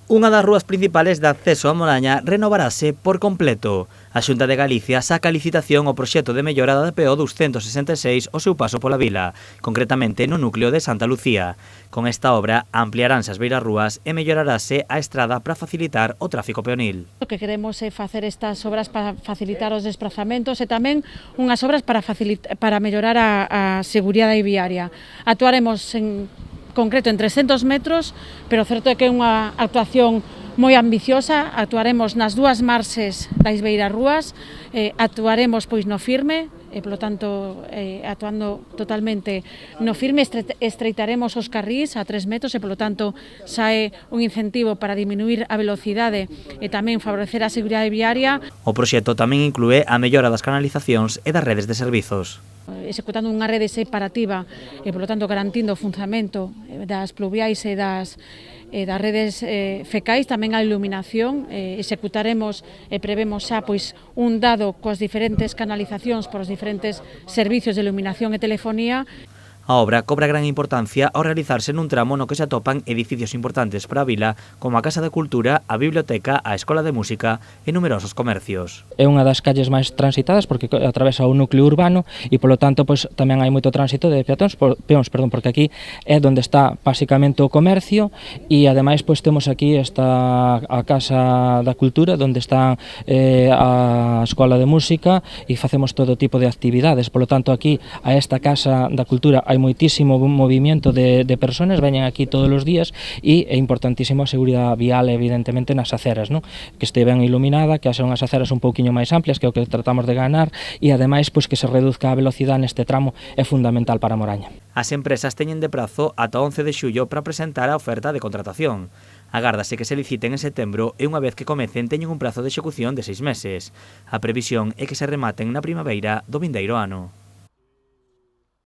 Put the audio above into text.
Unha das rúas principales de acceso a Moraña renovarase por completo. A Xunta de Galicia saca a licitación o proxecto de mellora da PO 266 o seu paso pola vila, concretamente no núcleo de Santa Lucía. Con esta obra ampliaránse as beirarrúas e mellorarase a estrada para facilitar o tráfico peonil. O que queremos é facer estas obras para facilitar os desplazamentos e tamén unhas obras para mellorar a seguridade viaria. Actuaremos en concreto en 300 metros, pero o certo é que é unha actuación moi ambiciosa. Actuaremos nas dúas marxes das beirarrúas, actuaremos pois no firme, e polo tanto actuando totalmente no firme, estreitaremos os carrís a 3 metros e polo tanto sae un incentivo para diminuir a velocidade e tamén favorecer a seguridade viaria. O proxecto tamén inclúe a mellora das canalizacións e das redes de servizos. Executando unha rede separativa e, polo tanto, garantindo o funcionamento das pluviais e das redes fecais, tamén a iluminación. Executaremos e prevemos xa pois un dado coas diferentes canalizacións por os diferentes servicios de iluminación e telefonía. A obra cobra gran importancia ao realizarse nun tramo no que se atopan edificios importantes para a vila, como a Casa de Cultura, a Biblioteca, a Escola de Música e numerosos comercios. É unha das calles máis transitadas porque atravesa o núcleo urbano e, polo tanto, pois, tamén hai moito tránsito de peóns, porque aquí é onde está basicamente o comercio e, ademais, pois, temos aquí a Casa da Cultura, onde está a Escola de Música e facemos todo tipo de actividades. Polo tanto, aquí, a esta Casa da Cultura, hai moitísimo movimento de persoas, veñen aquí todos os días e é importantísimo a seguridade vial, evidentemente, nas aceras, non? Que este ben iluminada, que haxa unhas aceras un pouquiño máis amplias, que é o que tratamos de ganar, e ademais pois que se reduzca a velocidade neste tramo é fundamental para Moraña. As empresas teñen de prazo ata 11 de xullo para presentar a oferta de contratación. Agárdase que se liciten en setembro e unha vez que comecen teñen un prazo de execución de 6 meses. A previsión é que se rematen na primavera do vindeiro ano.